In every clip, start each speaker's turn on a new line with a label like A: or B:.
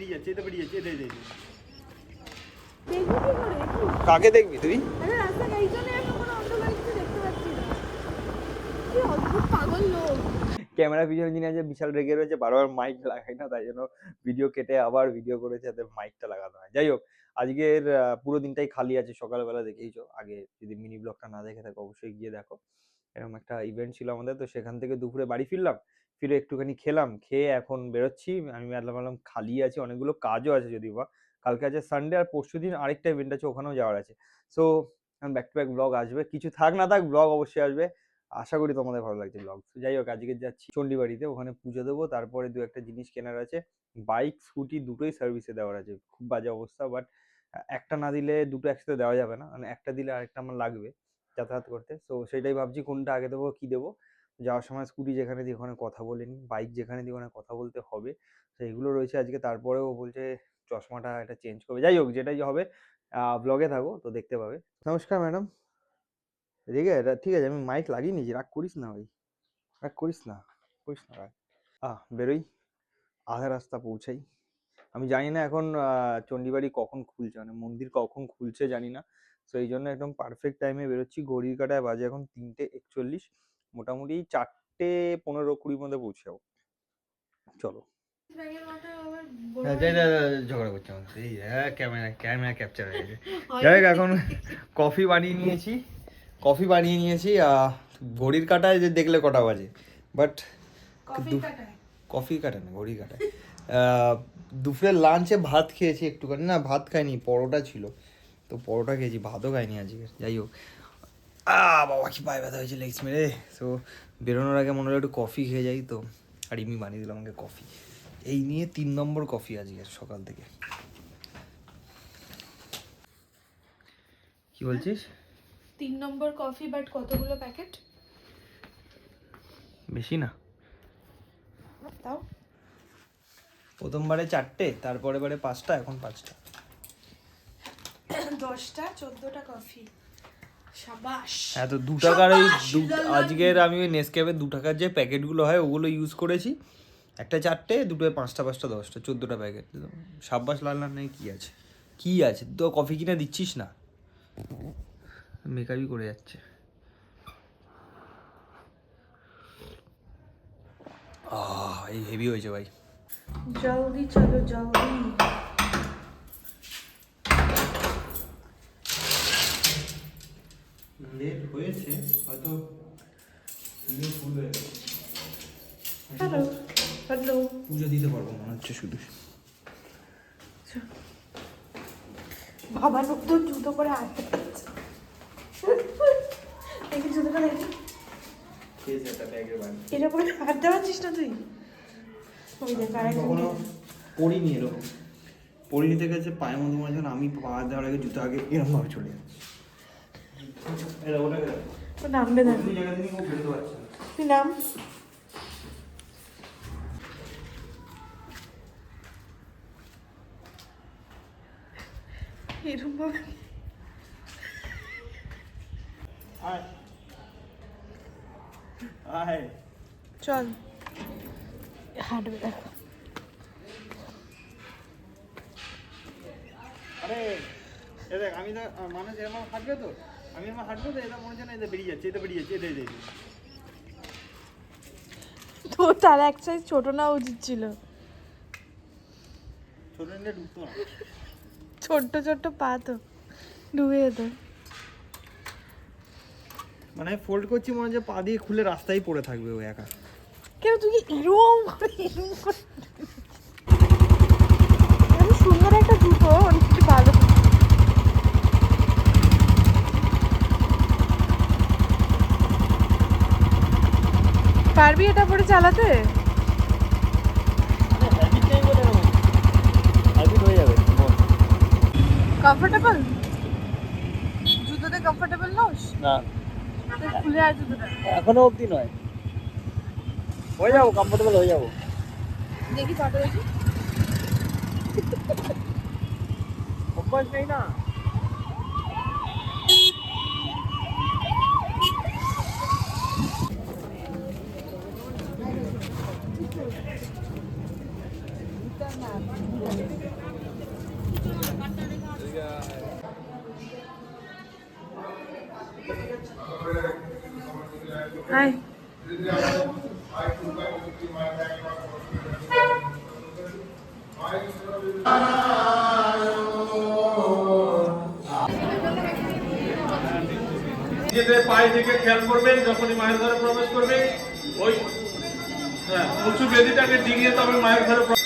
A: বেরিয়ে যাচ্ছে, এটা বেরিয়ে যাচ্ছে, এটা
B: দেখবি কি করে?
A: কাকে দেখবি তুই?
B: আরে রাস্তায় এইজন্য আমি কোনো অন্য গাড়ি কিছু দেখতে পাচ্ছি না। কি অদ্ভুত পাগল লোক।
A: ক্যামেরা ভিডিও ইঞ্জিনিয়ার যে বিশাল রেগে রয়েছে, বারবার মাইক লাগাই না, তাই জন্য ভিডিও কেটে আবার ভিডিও করেছে যাতে মাইকটা লাগানো হয়। যাই হোক, আজকের পুরো দিনটাই খালি আছে। সকালবেলা দেখেইছো, আগে যদি মিনি ব্লগটা না দেখে থাকো অবশ্যই গিয়ে দেখো। এরকম একটা ইভেন্ট ছিল আমাদের, তো সেখান থেকে দুপুরে বাড়ি ফিরলাম, ফিরে একটুখানি খেলাম, খেয়ে এখন বেরোচ্ছি। আমি ভাবলাম খালি আছি, অনেকগুলো কাজও আছে যদিও বা, কালকে আছে সানডে, আর পরশুদিন আরেকটা ইভেন্ট আছে, ওখানেও যাওয়ার আছে। So back to back blog আসবে, কিছু থাক না থাক ব্লগ অবশ্যই আসবে। আশা করি তোমাদের ভালো লাগছে ব্লগ। যাই হোক, আজকে যাচ্ছি চণ্ডীবাড়িতে, ওখানে পুজো দেবো, তারপরে দু একটা জিনিস কেনার আছে। বাইক স্কুটি দুটোই সার্ভিসে দেওয়ার আছে, খুব বাজে অবস্থা, বাট একটা না দিলে দুটো একসাথে দেওয়া যাবে না, মানে একটা দিলে আরেকটা আমার লাগবে যাতায়াত করতে। তো সেটাই ভাবছি কোনটা আগে দেবো, কি দেবো। যাওয়ার সময় স্কুটি যেখানে দিই ওখানে কথা বলে নিই, বাইক যেখানে দিই ওখানে কথা বলতে হবে। তো এগুলো রয়েছে আজকে। তারপরেও বলছে চশমাটা এটা চেঞ্জ করবে। যাই হোক, যেটাই হবে ব্লগে থাকো তো দেখতে পাবে। নমস্কার ম্যাডাম। রেগে ঠিক আছে, আমি মাইক লাগিয়ে নিয়েছি, রাগ করিস না ভাই, রাগ করিস না, করিস না রাগ। বেরোই, আধা রাস্তা পৌঁছাই। আমি জানি না এখন চণ্ডীবাড়ি কখন খুলছে, মানে মন্দির কখন খুলছে জানি না। তো এই জন্য একদম পারফেক্ট টাইমে বেরোচ্ছি। ঘড়ির কাঁটায় বাজে এখন 3:41, মোটামুটি 4:15-20 মধ্যে পৌঁছে যাবো। চলো। ঝগড়া করছে আমার, এই ক্যামেরা ক্যাপচার হয়ে গেছে। যাই হোক, এখন কফি বানিয়ে নিয়েছি, ঘড়ির কাঁটায় যে দেখলে কটা বাজে, বাট কফি কাটায় না, ঘড়ির কাটায়। দুপুরের লাঞ্চে ভাত খেয়েছি একটুখানি, না ভাত খাইনি, পরোটা ছিল, তো পরোটা খেয়েছি, ভাতও খাইনি আজকে। যাই হোক, বাবা কি পায়ে ব্যথা হয়েছে, লেগস মেরে। সো বেরোনোর আগে মনে হলো একটু কফি খেয়ে যাই, তো আর ইমি বানিয়ে দিল আমাকে কফি। এই নিয়ে 3 নম্বর কফি আজকে সকাল থেকে। কি বলছিস?
B: 3 নম্বর কফি, বাট কতগুলো প্যাকেট?
A: বেশি না,
B: তাও
A: প্রথমবারে 4টে, তারপরে বারে 5টা, এখন 5টা।
B: 10টা 14টা কফি, শাবাশ।
A: হ্যাঁ, তো 2 টাকার এই আজকের আমি ওই নেসক্যাফে 2 টাকার যে প্যাকেটগুলো হয় ওগুলো ইউজ করেছি। একটা 4টে, দুটোয় 5টা 5টা 10টা, 14টা প্যাকেট। সাব্বাস লাল নেই, কি আছে, কি আছে, তো কফি কিনে দিচ্ছিস না, মেকআপই করে যাচ্ছে। এই হেভি হয়েছে ভাই।
B: জলদি চলো জলদি।
A: লেট হয়েছে হয়তো, ফুল হয়ে গেছে।
B: হ্যালো হ্যালো,
A: পুজো দিতে পারবো মনে হচ্ছে শুধু।
B: বাবার তো জুতো পরে আটকে যাচ্ছে। দেখি জুতোটা দেখি, এটা পরে হাঁটতে পারছিস না তুই? ওই দেখ
A: কখনো পড়িনি এরকম, পরিণীতে গেছে পায়ের মধ্যে মনে হয় আমি পা দেওয়ার আগে জুতো আগে এরকম ভাবে চলে যাচ্ছে।
B: নামবে না, তুই নাম। এরকম ভাবে চল, হাঁটবে দেখো।
A: আরে দেখ, আমি তো মানুষ এরকম হাঁটবে, তো আমি আমার হাঁটবো, তো এটা মনে হচ্ছে না, এটা বেরিয়ে যাচ্ছে, এটা বেরিয়ে যাচ্ছে, এটা
B: তো তার এক সাইজ ছোট নেওয়া উচিত ছিল,
A: ছোট নিলে ঢুকতো না।
B: ছোট্ট ছোট্ট পা তো ডুবে যেত।
A: মানে ফোল্ড করছি, মনে হচ্ছে পা দিয়ে খুলে রাস্তায় পড়ে থাকবে ও একা।
B: কেন তুই এরকম করে সুন্দর একটা জুতো, অনেক কিছু ভালো। পারবি এটা পরে চালাতে? কমফোর্টেবল জুতোতে, কমফোর্টেবল নোস
A: না,
B: খুলে আয় জুতোটা।
A: এখনো অবধি নয়, হয়ে যাবো, কমফোর্টেবল হয়ে যাবো।
B: দেখি কত দেখি,
A: অভ্যাস নেই না।
B: হাই
C: নিজেদের পায়ে দিকে খেয়াল করবেন, যখনই মায়ের ঘরে প্রবেশ করবে ওই উঁচু বেদিটাকে ডিঙিয়ে তবে মায়ের ঘরে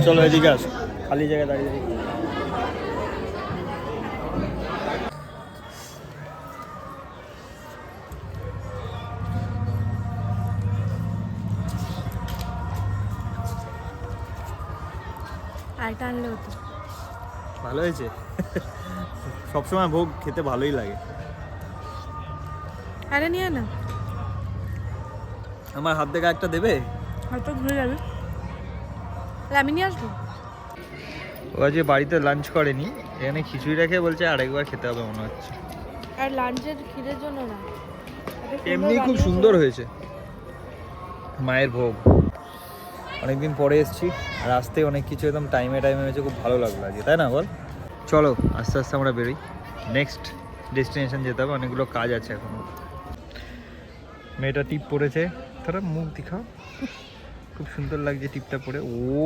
A: চলো এদিকে আস, খালি জায়গায় দাঁড়িয়ে দেখি।
B: আরেকটা আনলে হতো।
A: ভালো হয়েছে। সবসময় ভোগ খেতে ভালোই লাগে।
B: আরে নিয়ে না,
A: আমার হাত থেকে একটা দেবে?
B: হয়তো ঘুরে যাবে। তাহলে আমি নিয়ে আসবো।
A: ও আজকে বাড়িতে লাঞ্চ করেনি, এখানে খিচুড়ি রেখে বলছে আরেকবার খেতে হবে মনে হচ্ছে।
B: আর লাঞ্চের খিদের জন্য না,
A: এমনি খুব সুন্দর হয়েছে মায়ের ভোগ। অনেকদিন পরে এসেছি আর আসতে অনেক কিছু একদম টাইমে হয়েছে, খুব ভালো লাগলো আজকে, তাই না বল? চলো আস্তে আস্তে আমরা বেরোই, নেক্সট ডেস্টিনেশন যেতে হবে, অনেকগুলো কাজ আছে এখনো। মেয়েটা টিপ পরেছে, তারা মুখ দেখা খুব সুন্দর লাগছে টিপটা পরে। ও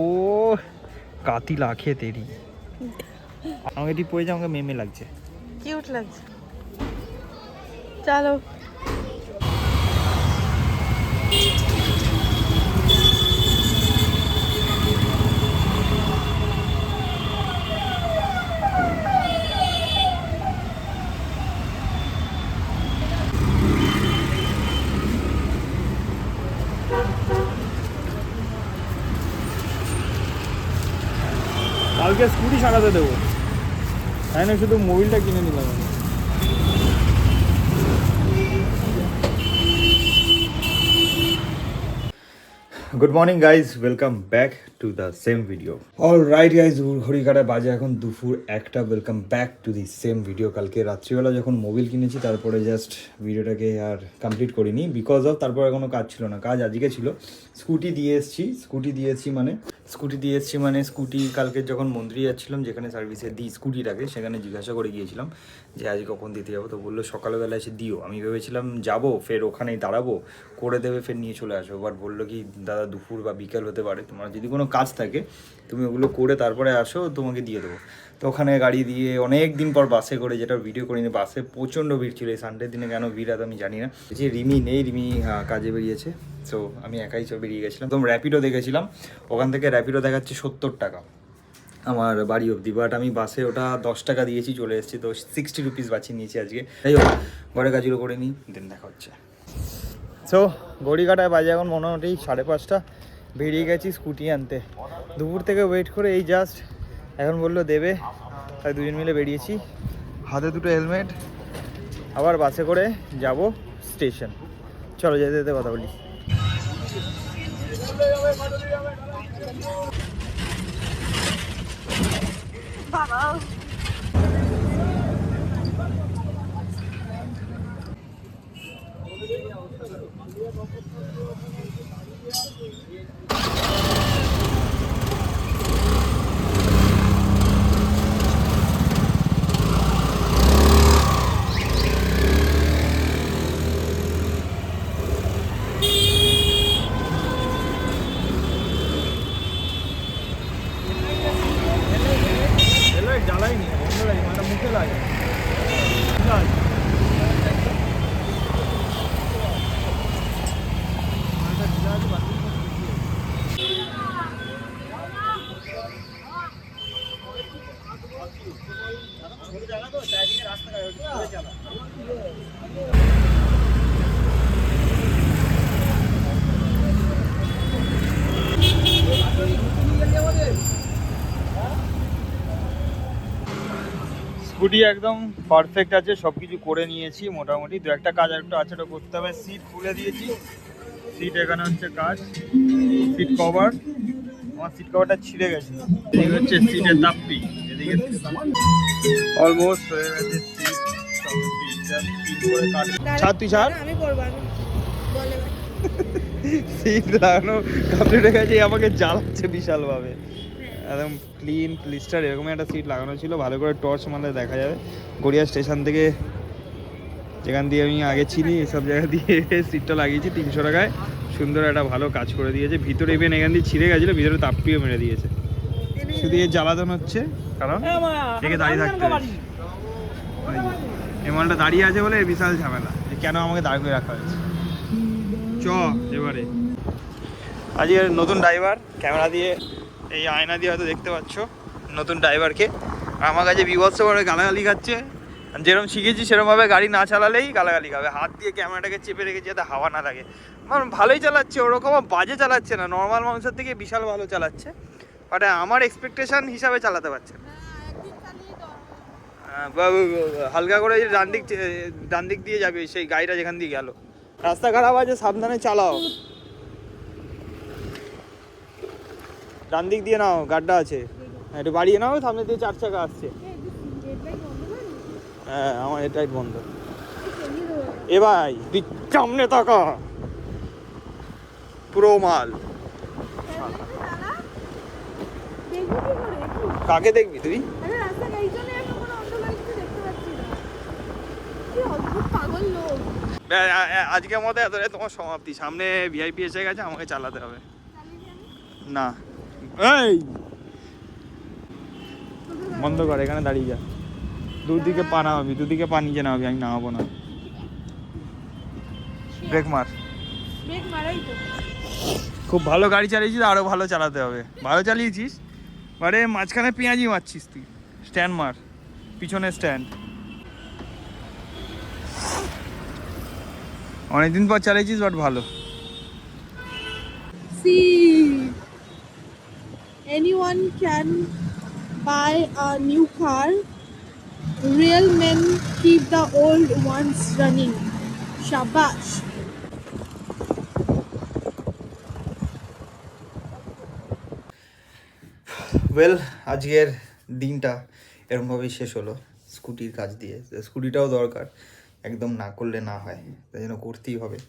A: কাতি লাখে তেরি, আমাকে টিপ পরেছে, আমাকে মেমে লাগছে,
B: কিউট লাগছে। চলো
A: কালকে স্কুটি সারাতে দেবো, তাই না? শুধু মোবিলটা কিনে নিলাম আমি। Good morning guys, welcome back to the same video. All right guys, ঘড়ি কাটা বাজে এখন দুপুর 1টা। Welcome back to the same video. কালকে রাত্রিবেলা যখন মোবিল কিনেছি তারপরে জাস্ট ভিডিওটাকে আর কমপ্লিট করিনি, বিকজ অফ তারপরে কোনো কাজ ছিল না। কাজ আজকে ছিল, স্কুটি দিয়ে এসেছি মানে স্কুটি কালকে যখন মন্দিরে যাচ্ছিলাম, যেখানে সার্ভিসে দিই স্কুটিটাকে, সেখানে জিজ্ঞাসা করে গিয়েছিলাম যে আজ কখন দিতে যাবো। তো বললো সকালবেলা এসে দিও। আমি ভেবেছিলাম যাবো, ফের ওখানেই দাঁড়াবো, করে দেবে, ফের নিয়ে চলে আসবো। বাট বললো কি দাদা দুপুর বা বিকেল হতে পারে, তোমার যদি কোনো কাজ থাকে তুমি ওগুলো করে তারপরে আসো, তোমাকে দিয়ে দেবো। তো ওখানে গাড়ি দিয়ে অনেক দিন পর বাসে করে, যেটা ভিডিও করিনি, বাসে প্রচণ্ড ভিড় ছিল। এই সানডের দিনে কেন ভিড় আমি জানি না। যে রিমি নেই, রিমি কাজে বেরিয়েছে, সো আমি একাই বেরিয়ে গেছিলাম। তো র্যাপিডো দেখেছিলাম, ওখান থেকে র্যাপিডো দেখাচ্ছে 70 টাকা আমার বাড়ি অবধি। বাট আমি বাসে ওটা 10 টাকা দিয়েছি, চলে এসেছি। তো 60 রুপিস বাঁচিয়ে নিয়েছি আজকে। যাই হোক, ঘরে কাজগুলো করে নিই, দেন দেখা হচ্ছে। সো ঘড়ি কাটায় বাজে এখন মোটামুটি 5:30। বেরিয়ে গেছি স্কুটি আনতে, দুপুর থেকে ওয়েট করে এই জাস্ট এখন বললো দেবে, তাই দুজন মিলে বেরিয়েছি। হাতে দুটো হেলমেট, আবার বাসে করে যাব স্টেশন। চলো যেতে যেতে কথা বলি।
B: বাবা
A: জ্বালাইনি, বন্ধ লাগে, মানে মুখে লাগে। স্কুটি একদম পারফেক্ট আছে, সব কিছু করে নিয়েছি মোটামুটি। দু একটা কাজ আর একটু আছে, ওটা করতে হবে। সিট খুলে দিয়েছি, সিট এখানে হচ্ছে কাজ, সিট কভার, আমার সিট কভারটা ছিঁড়ে গেছে। এই হচ্ছে সিটের তাপ্পি, এদিকে অলমোস্ট হয়ে গেছে সিট। ছাড় তুই ছাড়।
B: আমি করবো আমি বলে ভাই।
A: সিট লাগানো কমপ্লিট হয়ে গেছে, আমাকে জ্বালাচ্ছে বিশালভাবে। একদম ক্লিন ক্লিস্টার এরকম একটা সিট লাগানো ছিল, ভালো করে টর্চ মারলে দেখা যাবে। গড়িয়া স্টেশন থেকে যেখান দিয়ে আমি আগে চিনি এসব জায়গা দিয়ে সিটটা লাগিয়েছি 300 টাকায়। সুন্দর একটা ভালো কাজ করে দিয়েছে। ভিতরে ইভেন এখান দিয়ে ছিঁড়ে গেছিলো, ভিতরে তাপ্পিও মেরে দিয়েছে। শুধু এর জ্বালাতন হচ্ছে কারণ দেখে দাঁড়িয়ে থাকতে হয়েছে। এই মালটা দাঁড়িয়ে আছে বলে বিশাল ঝামেলা, যে কেন আমাকে দাঁড় করে রাখা হয়েছে। চ এবারে আজকের নতুন ড্রাইভার, ক্যামেরা দিয়ে এই আয়না দিয়ে হয়তো দেখতে পাচ্ছ নতুন ড্রাইভারকে। আমার কাছে বিভৎস করে গালাগালি খাচ্ছে। যেরকম শিখেছি সেরকমভাবে গাড়ি না চালালেই গালাগালি খাবে। হাত দিয়ে ক্যামেরাটাকে চেপে রেখেছি যাতে হাওয়া না লাগে। মানে ভালোই চালাচ্ছে, ওরকম বাজে চালাচ্ছে না, নর্মাল মানুষের থেকে বিশাল ভালো চালাচ্ছে। বাট আমার এক্সপেকটেশন হিসাবে চালাতে পারছে না। হালকা করে ডান দিক দিয়ে যাবে সেই গাড়িটা যেখান দিয়ে গেল। রাস্তা খারাপ আছে, সাবধানে চালাও। ডান দিক দিয়ে নাও, গাড্ডা আছে, একটু বাড়িয়ে নাও। সামনে দিয়ে 4 চাকা আসছে। হ্যাঁ আমার এটাই বন্ধ। এ ভাই তুই সামনে তাকা, পুরো মাল। কাকে দেখবি তুই? আজকের মতো এতটাই তোমার সমাপ্তি। সামনে ভিআইপি এসে গেছে, আমাকে চালাতে হবে। না এই বন্ধ কর, এখানে দাঁড়িয়ে যা। দুদিকে পা নামাবি, দুদিকে পা নিচে নামাবি, আমি নামাবো না। ব্রেক মার।
B: ব্রেক মারাই তো।
A: খুব ভালো গাড়ি চালিয়েছিস, আরো ভালো চালাতে হবে। ভালো চালিয়েছিস, মানে মাঝখানে পেঁয়াজি মারছিস তুই। স্ট্যান্ড মার, পিছনে স্ট্যান্ড। অনেকদিন পর চালিয়েছিস, বাট ভালো।
B: See, anyone can buy a new car. Real men keep the old ones running. Shabash.
A: Well, আজকের দিনটা এরকমভাবেই শেষ হলো স্কুটির কাজ দিয়ে। স্কুটিটাও দরকার, একদম না করলে না হয়, তাই জন্য করতেই হবে।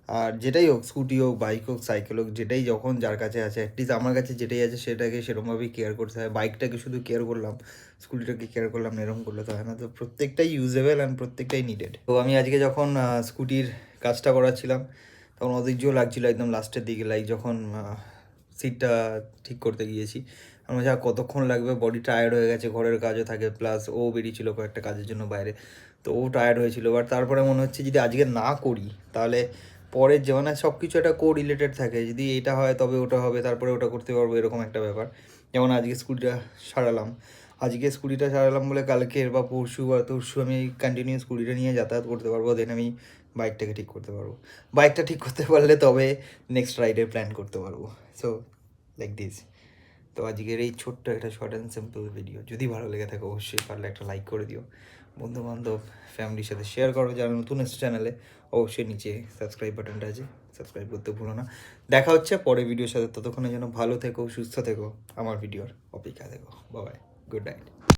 A: আর যেটাই হোক, স্কুটি হোক, বাইক হোক, সাইকেল হোক, যেটাই যখন যার কাছে আছে, অ্যাটলিস্ট আমার কাছে যেটাই আছে সেটাকে সেরকমভাবেই কেয়ার করতে হয়। বাইকটাকে শুধু কেয়ার করলাম, স্কুটিটাকে কেয়ার করলাম না, এরকম করলে তো হয় না। তো প্রত্যেকটাই ইউজেবল অ্যান্ড প্রত্যেকটাই নিডেড। তো আমি আজকে যখন স্কুটির কাজটা করাচ্ছিলাম তখন অধৈর্য লাগছিলো একদম লাস্টের দিকে। লাইক যখন সিটটা ঠিক করতে গিয়েছি আমার যা কতক্ষণ লাগবে, বডি টায়ার্ড হয়ে গেছে, ঘরের কাজও থাকে, প্লাস ও বেরিয়েছিল কয়েকটা কাজের জন্য বাইরে, তো ও টায়ার্ড হয়েছিল। বাট তারপরে মনে হচ্ছে যদি আজকে না করি তাহলে পরের যে মানে সব কিছু একটা কো রিলেটেড থাকে, যদি এটা হয় তবে ওটা হবে, তারপরে ওটা করতে পারবো, এরকম একটা ব্যাপার। যেমন আজকে স্কুটিটা সারালাম বলে কালকের বা পরশু আমি কন্টিনিউ স্কুটিটা নিয়ে যাতায়াত করতে পারবো। দেন আমি বাইকটাকে ঠিক করতে পারবো। বাইকটা ঠিক করতে পারলে তবে নেক্সট রাইডের প্ল্যান করতে পারবো। So like this. তো আজকের এই ছোট্ট একটা শর্ট অ্যান্ড সিম্পল ভিডিও যদি ভালো লেগে থাকে অবশ্যই পারলে একটা লাইক করে দিও, বন্ধুবান্ধব ফ্যামিলির সাথে শেয়ার করো। যারা নতুন এসছে চ্যানেলে অবশ্যই নিচে সাবস্ক্রাইব বাটনটা আছে, সাবস্ক্রাইব করতে ভুলো না। দেখা হচ্ছে পরের ভিডিওর সাথে, ততক্ষণের জন্য ভালো থেকো, সুস্থ থেকো, আমার ভিডিওর অপেক্ষা থেকো। Bye, good night.